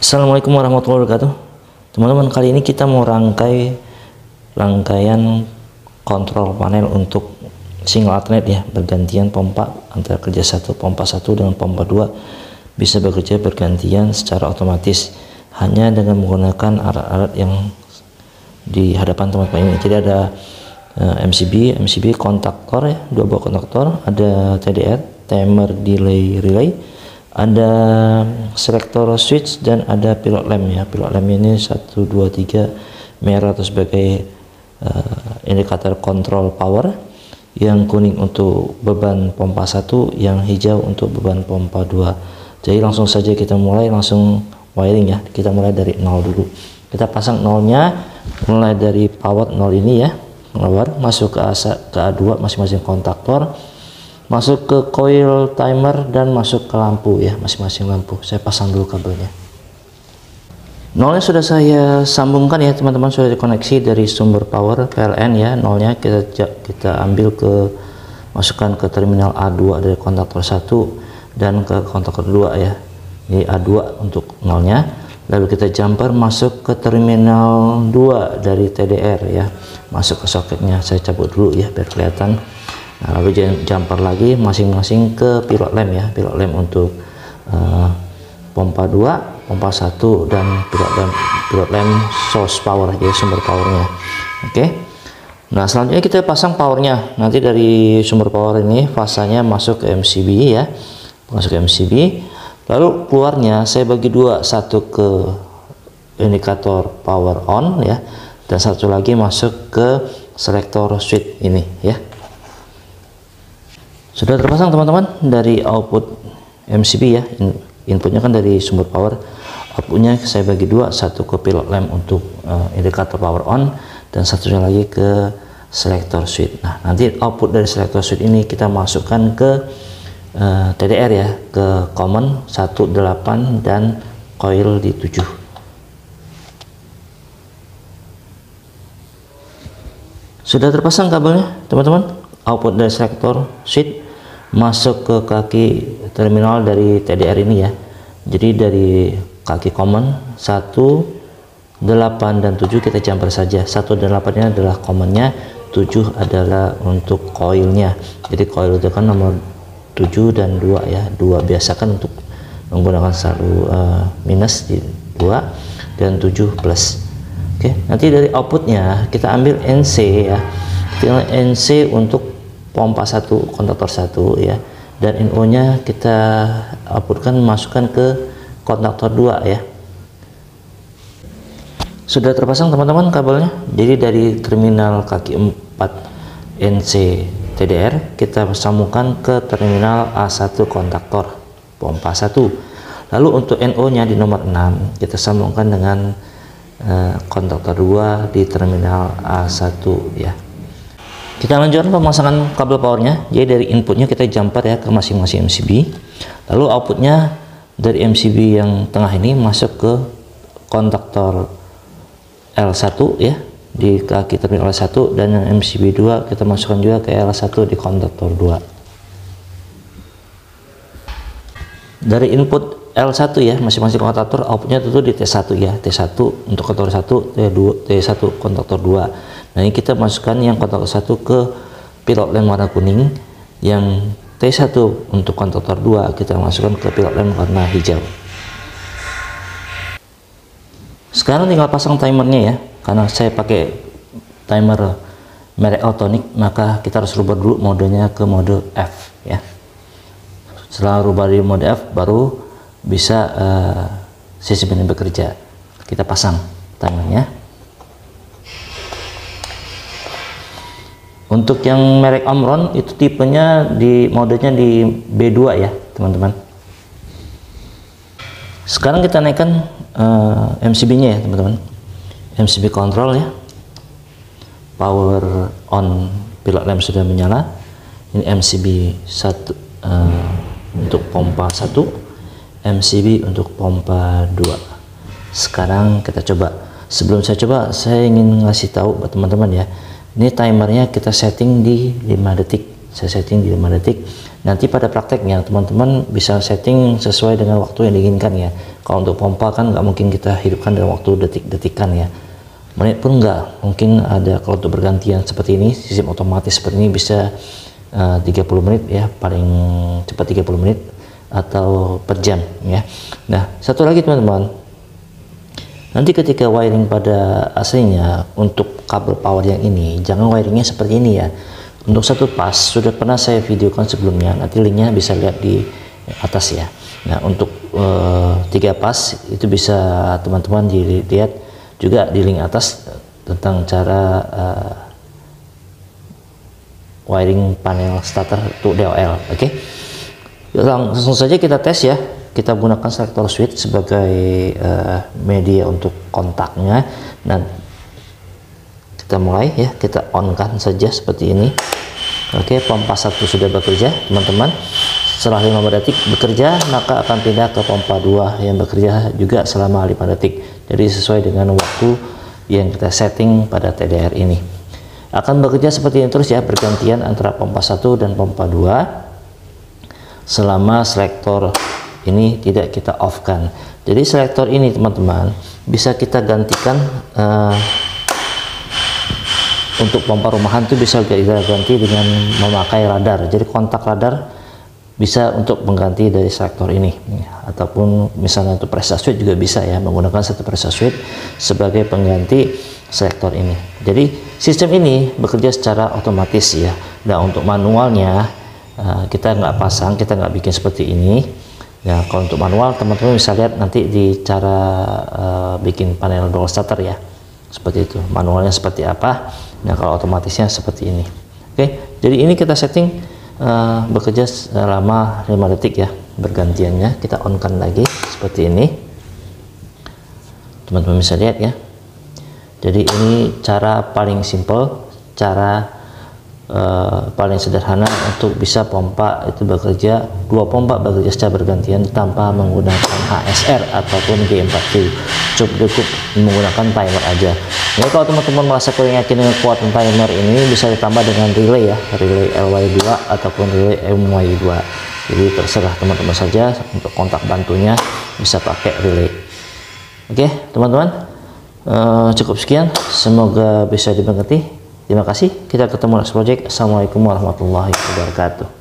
Assalamualaikum warahmatullahi wabarakatuh. Teman-teman, kali ini kita mau rangkaian kontrol panel untuk single alternate ya, bergantian pompa antara kerja pompa 1 dengan pompa 2 bisa bekerja bergantian secara otomatis hanya dengan menggunakan alat-alat yang di hadapan teman-teman ini. Jadi ada MCB kontaktor ya, 2 buah kontaktor, ada TDR timer delay relay, ada selektor switch, dan ada pilot lamp ya. Pilot lamp ini 1 2 3 merah atau sebagai indikator kontrol power, yang kuning untuk beban pompa 1, yang hijau untuk beban pompa 2. Jadi langsung saja kita mulai langsung wiring ya. Kita mulai dari 0 dulu. Kita pasang nolnya mulai dari power 0 ini ya, power masuk ke A2 masing-masing kontaktor, masuk ke coil timer, dan masuk ke lampu ya, masing-masing lampu. Saya pasang dulu kabelnya. Nolnya sudah saya sambungkan ya teman-teman, sudah dikoneksi dari sumber power PLN ya. Nolnya kita ambil masukkan ke terminal A2 dari kontaktor 1 dan ke kontaktor 2 ya. Ini A2 untuk nolnya. Lalu kita jumper masuk ke terminal 2 dari TDR ya, masuk ke soketnya. Saya cabut dulu ya biar kelihatan. Nah, lalu jumper lagi masing-masing ke pilot lamp ya, pilot lamp untuk pompa 2, pompa 1, dan pilot lamp source power ya, sumber powernya. Oke. Nah, selanjutnya kita pasang powernya. Nanti dari sumber power ini fasanya masuk ke MCB ya, masuk ke MCB. Lalu keluarnya saya bagi dua, satu ke indikator power on ya, dan satu lagi masuk ke selektor switch ini ya. Sudah terpasang teman-teman dari output MCB ya, inputnya kan dari sumber power, outputnya saya bagi dua, satu ke pilot lamp untuk indikator power on, dan satunya lagi ke selektor switch. Nah, nanti output dari selektor switch ini kita masukkan ke TDR ya, ke common 18 dan coil di 7. Sudah terpasang kabelnya teman-teman. Output dari selektor switch masuk ke kaki terminal dari TDR ini ya. Jadi dari kaki common 1, 8 dan 7 kita jumper saja. 1 dan 8 nya adalah commonnya, 7 adalah untuk coilnya. Jadi coil itu kan nomor 7 dan 2 ya. 2 biasakan untuk menggunakan selalu minus di 2 dan 7 plus. Oke, nanti dari outputnya kita ambil NC ya. Kita NC untuk pompa 1 kontaktor 1 ya, dan NO nya kita outputkan, masukkan ke kontaktor 2 ya. Sudah terpasang teman-teman kabelnya. Jadi dari terminal kaki 4 NC TDR kita sambungkan ke terminal A1 kontaktor pompa 1. Lalu untuk NO nya di nomor 6 kita sambungkan dengan kontaktor 2 di terminal A1 ya. Kita lanjutkan pemasangan kabel powernya. Jadi dari inputnya kita jumper ya ke masing-masing MCB, lalu outputnya dari MCB yang tengah ini masuk ke kontaktor L1 ya, di kaki terminal L1, dan yang MCB 2 kita masukkan juga ke L1 di kontaktor 2. Dari input L1 ya, masing-masing kontaktor outputnya tentu di T1 ya, T1 untuk kontaktor 1, T1 kontaktor 2. Nah, ini kita masukkan yang kontaktor 1 ke pilot lamp warna kuning, yang T1 untuk kontaktor 2 kita masukkan ke pilot lamp warna hijau. Sekarang tinggal pasang timernya ya. Karena saya pakai timer merek Autonic, maka kita harus rubah dulu modenya ke mode F ya. Setelah rubah di mode F baru bisa sistem ini bekerja. Kita pasang timernya. Untuk yang merek Omron itu tipenya modenya di B2 ya teman-teman. Sekarang kita naikkan MCB nya ya teman-teman. MCB control ya, power on, pilot lamp sudah menyala. Ini MCB 1 untuk pompa 1, MCB untuk pompa 2. Sekarang kita coba. Sebelum saya coba, saya ingin ngasih tahu buat teman-teman ya, ini timernya kita setting di 5 detik saya setting di 5 detik. Nanti pada prakteknya teman-teman bisa setting sesuai dengan waktu yang diinginkan ya. Kalau untuk pompa kan nggak mungkin kita hidupkan dalam waktu detik-detikan ya, menit pun nggak mungkin ada. Kalau untuk bergantian seperti ini, sistem otomatis seperti ini bisa 30 menit ya, paling cepat 30 menit atau per jam ya. Nah, satu lagi teman-teman, nanti ketika wiring pada aslinya untuk kabel power yang ini, jangan wiringnya seperti ini ya. Untuk satu pas sudah pernah saya videokan sebelumnya, nanti linknya bisa lihat di atas ya. Nah, untuk 3 pas itu bisa teman-teman dilihat juga di link atas tentang cara wiring panel starter untuk DOL. Oke, langsung saja kita tes ya. Kita gunakan selektor switch sebagai media untuk kontaknya. Nah, kita mulai ya, kita on kan saja seperti ini. Oke, pompa 1 sudah bekerja teman-teman. Setelah 5 detik bekerja, maka akan pindah ke pompa 2 yang bekerja juga selama 5 detik. Jadi sesuai dengan waktu yang kita setting pada TDR ini. Akan bekerja seperti ini terus ya, bergantian antara pompa 1 dan pompa 2 selama selektor ini tidak kita off kan. Jadi selektor ini teman-teman bisa kita gantikan untuk pompa rumahan itu bisa kita ganti dengan memakai radar. Jadi kontak radar bisa untuk mengganti dari selektor ini, ataupun misalnya untuk pressure switch juga bisa ya, menggunakan satu pressure switch sebagai pengganti selektor ini. Jadi sistem ini bekerja secara otomatis ya. Nah, untuk manualnya kita nggak pasang, kita nggak bikin seperti ini ya. Kalau untuk manual teman-teman bisa lihat nanti di cara bikin panel dual starter ya, seperti itu manualnya seperti apa. Nah, kalau otomatisnya seperti ini. Oke, jadi ini kita setting bekerja selama 5 detik ya, bergantiannya. Kita on kan lagi seperti ini, teman-teman bisa lihat ya. Jadi ini cara paling simple, cara paling sederhana untuk bisa pompa itu bekerja, 2 pompa bekerja secara bergantian tanpa menggunakan HSR ataupun G4Q. Cukup menggunakan timer aja. Ya, kalau teman-teman merasa kurang yakin dengan kekuatan timer ini, bisa ditambah dengan relay ya, relay LY2 ataupun relay MY2. Jadi terserah teman-teman saja, untuk kontak bantunya bisa pakai relay. Oke teman-teman, cukup sekian, semoga bisa dimengerti. Terima kasih, kita ketemu next project. Assalamualaikum warahmatullahi wabarakatuh.